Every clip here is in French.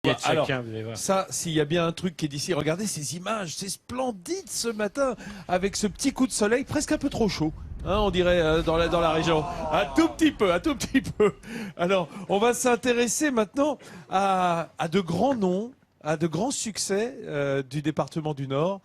Alors, ça, s'il y a bien un truc qui est d'ici, regardez ces images, c'est splendide ce matin, avec ce petit coup de soleil, presque un peu trop chaud, hein, on dirait dans la région. Un tout petit peu, un tout petit peu. Alors, on va s'intéresser maintenant à de grands noms, à de grands succès du département du Nord.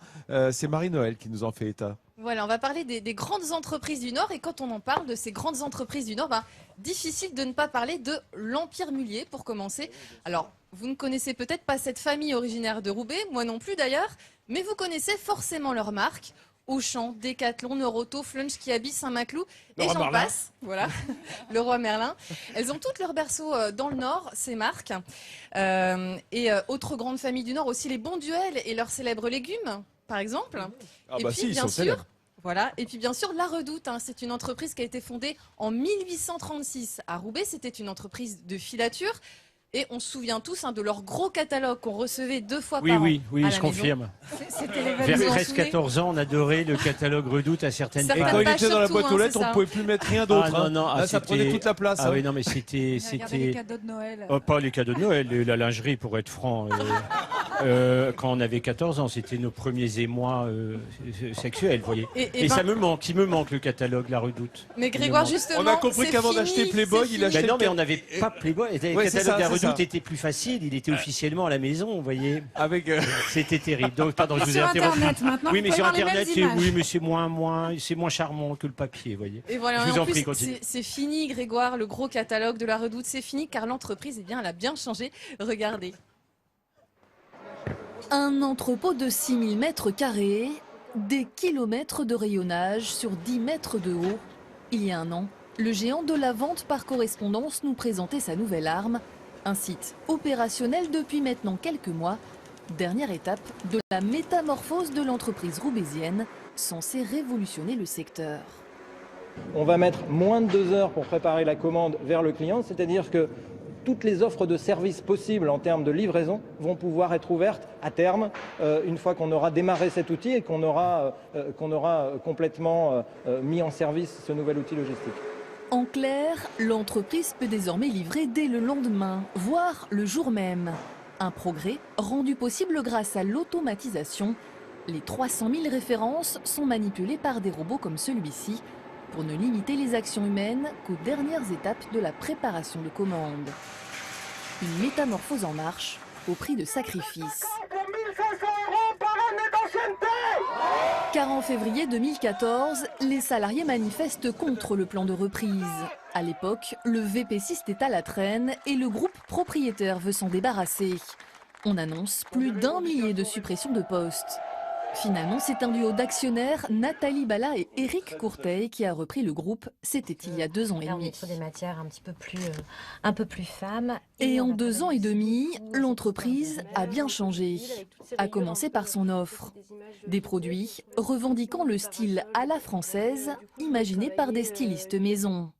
C'est Marie-Noël qui nous en fait état. Voilà, on va parler des grandes entreprises du Nord. Et quand on en parle de ces grandes entreprises du Nord, difficile de ne pas parler de l'Empire Mullier pour commencer. Alors, vous ne connaissez peut-être pas cette famille originaire de Roubaix, moi non plus d'ailleurs, mais vous connaissez forcément leur marque. Auchan, Decathlon, Neuroto, Flunch, Kiabi, Saint-Maclou et j'en passe. Voilà, le roi Merlin. Elles ont toutes leur berceau dans le Nord, ces marques. Autre grande famille du Nord aussi, les Bonduel et leurs célèbres légumes, par exemple. Ah et bah puis, si, bien sûr, voilà. Et puis bien sûr, La Redoute, hein, c'est une entreprise qui a été fondée en 1836 à Roubaix. C'était une entreprise de filature. Et on se souvient tous de leur gros catalogue qu'on recevait 2 fois par an. Oui, je confirme. C'était Vers 13-14 ans, on adorait le catalogue Redoute à certaines périodes. Et quand il était dans la boîte aux lettres, on ne pouvait plus mettre rien d'autre. Là, ça prenait toute la place. Ah oui, non, mais c'était... les cadeaux de Noël. Pas les cadeaux de Noël, la lingerie, pour être franc. Quand on avait 14 ans, c'était nos premiers émois sexuels, vous voyez. Ça me manque, il me manque le catalogue, La Redoute. Mais Grégoire, justement, on a compris qu'avant d'acheter Playboy, il achetait... Non, mais on n'avait pas Playboy. Le catalogue La Redoute était plus facile, il était officiellement à la maison, vous voyez. C'était terrible. Donc, pardon, je vous ai interrompu. Oui, mais sur Internet, c'est moins charmant que le papier, vous voyez. Et voilà, je vous en plus, prie, continue. C'est fini, Grégoire, le gros catalogue de La Redoute, c'est fini, car l'entreprise, elle a bien changé. Regardez. Un entrepôt de 6000 mètres carrés, des kilomètres de rayonnage sur 10 mètres de haut. Il y a un an, le géant de la vente par correspondance nous présentait sa nouvelle arme, un site opérationnel depuis maintenant quelques mois. Dernière étape de la métamorphose de l'entreprise roubaisienne, censée révolutionner le secteur. On va mettre moins de 2 heures pour préparer la commande vers le client, c'est-à-dire que toutes les offres de services possibles en termes de livraison vont pouvoir être ouvertes à terme, une fois qu'on aura démarré cet outil et qu'on aura complètement mis en service ce nouvel outil logistique. En clair, l'entreprise peut désormais livrer dès le lendemain, voire le jour même. Un progrès rendu possible grâce à l'automatisation. Les 300 000 références sont manipulées par des robots comme celui-ci, pour ne limiter les actions humaines qu'aux dernières étapes de la préparation de commandes. Une métamorphose en marche, au prix de sacrifices. Car en février 2014, les salariés manifestent contre le plan de reprise. À l'époque, le VP6 est à la traîne et le groupe propriétaire veut s'en débarrasser. On annonce plus d'1 millier de suppressions de postes. Finalement, c'est un duo d'actionnaires, Nathalie Bala et Éric Courteil, qui a repris le groupe. C'était il y a 2 ans et demi. On est sur des matières un peu plus femmes. Et en 2 ans et demi, l'entreprise a bien changé. À commencer par son offre. Des produits revendiquant le style à la française, imaginé par des stylistes maison.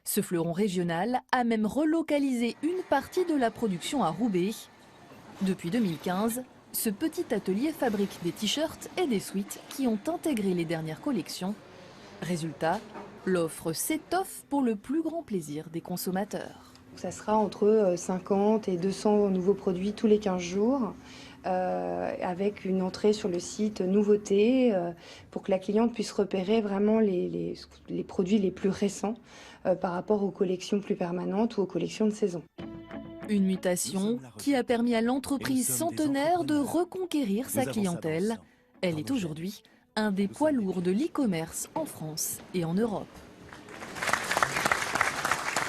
Ce fleuron régional a même relocalisé une partie de la production à Roubaix. Depuis 2015, ce petit atelier fabrique des t-shirts et des sweats qui ont intégré les dernières collections. Résultat, l'offre s'étoffe pour le plus grand plaisir des consommateurs. Ça sera entre 50 et 200 nouveaux produits tous les 15 jours, avec une entrée sur le site nouveautés, pour que la cliente puisse repérer vraiment les produits les plus récents par rapport aux collections plus permanentes ou aux collections de saison. Une mutation qui a permis à l'entreprise centenaire de reconquérir sa clientèle. Elle est aujourd'hui un des poids lourds de l'e-commerce en France et en Europe.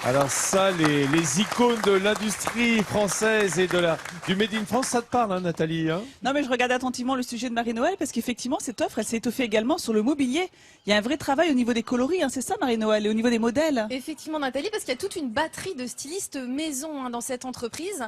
Alors ça, les icônes de l'industrie française et du Made in France, ça te parle, hein, Nathalie, hein? Non, mais je regarde attentivement le sujet de Marie-Noël parce qu'effectivement, cette offre, elle s'est étoffée également sur le mobilier. Il y a un vrai travail au niveau des coloris, hein, c'est ça, Marie-Noël, et au niveau des modèles. Effectivement, Nathalie, parce qu'il y a toute une batterie de stylistes maison dans cette entreprise.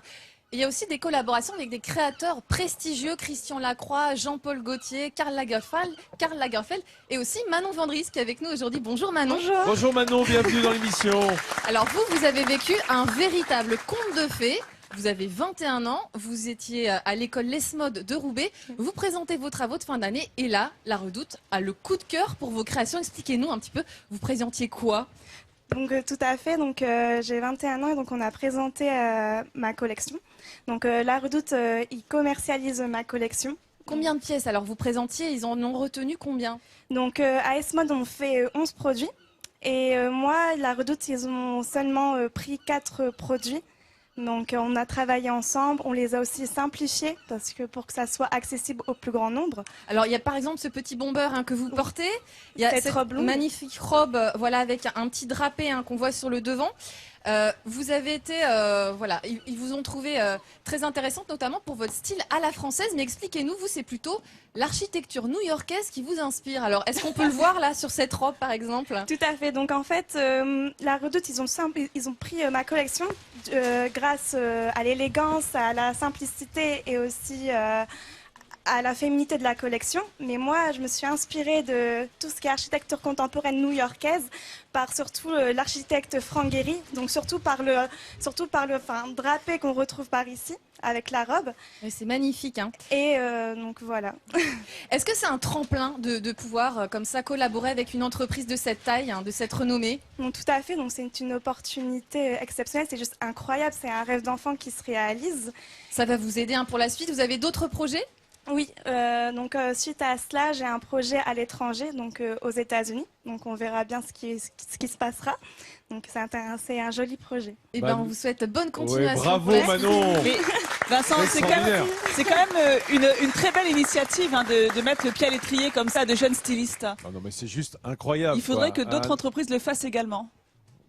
Il y a aussi des collaborations avec des créateurs prestigieux, Christian Lacroix, Jean-Paul Gaultier, Karl Lagerfeld et aussi Manon Vandris qui est avec nous aujourd'hui. Bonjour Manon. Bonjour. Bonjour Manon, bienvenue dans l'émission. Alors vous avez vécu un véritable conte de fées. Vous avez 21 ans, vous étiez à l'école Lesmode de Roubaix. Vous présentez vos travaux de fin d'année et là, La Redoute a le coup de cœur pour vos créations. Expliquez-nous un petit peu, vous présentiez quoi ? Donc tout à fait, donc j'ai 21 ans et donc on a présenté ma collection. Donc La Redoute, il commercialise ma collection. Combien de pièces alors vous présentiez, ils en ont retenu combien? Donc à S-Mode on fait 11 produits et moi La Redoute ils ont seulement pris 4 produits. Donc on a travaillé ensemble, on les a aussi simplifiés parce que pour que ça soit accessible au plus grand nombre. Alors il y a par exemple ce petit bomber que vous portez, il y a cette robe longue. Magnifique robe voilà, avec un petit drapé qu'on voit sur le devant. Vous avez été, voilà, ils vous ont trouvé très intéressante, notamment pour votre style à la française. Mais expliquez-nous, vous, c'est plutôt l'architecture new-yorkaise qui vous inspire. Alors, est-ce qu'on peut le voir là sur cette robe, par exemple? Tout à fait. Donc, en fait, La Redoute, ils ont pris ma collection grâce à l'élégance, à la simplicité et aussi à la féminité de la collection. Mais moi, je me suis inspirée de tout ce qui est architecture contemporaine new-yorkaise par surtout l'architecte Frank Gehry, donc surtout par le drapé qu'on retrouve par ici avec la robe. C'est magnifique, hein. Et donc voilà. Est-ce que c'est un tremplin de pouvoir comme ça collaborer avec une entreprise de cette taille, de cette renommée? Donc, tout à fait, donc c'est une opportunité exceptionnelle, c'est juste incroyable, c'est un rêve d'enfant qui se réalise. Ça va vous aider pour la suite. Vous avez d'autres projets? Oui, donc suite à cela, j'ai un projet à l'étranger, donc aux États-Unis. Donc on verra bien ce qui se passera. Donc c'est un joli projet. Et ben on vous souhaite bonne continuation. Ouais, bravo Manon. Mais, Vincent, c'est quand même une très belle initiative de mettre le pied à l'étrier comme ça de jeunes stylistes. Non mais c'est juste incroyable. Il faudrait que d'autres entreprises le fassent également.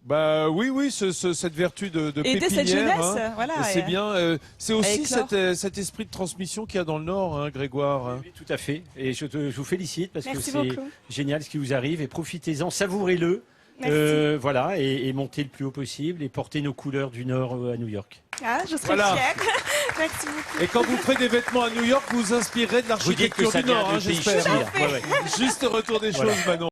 Bah oui, cette vertu de pépinière, cette jeunesse, voilà. C'est bien. C'est aussi cet esprit de transmission qu'il y a dans le Nord, Grégoire. Oui, tout à fait. Et je vous félicite parce Merci que c'est beaucoup. génial ce qui vous arrive et profitez-en, savourez-le. Voilà, et montez le plus haut possible et portez nos couleurs du Nord à New York. Ah, je serai fière. Merci beaucoup. Et quand vous ferez des vêtements à New York, vous vous inspirerez de l'architecture du Nord, j'espère. Juste Juste retour des choses, Manon.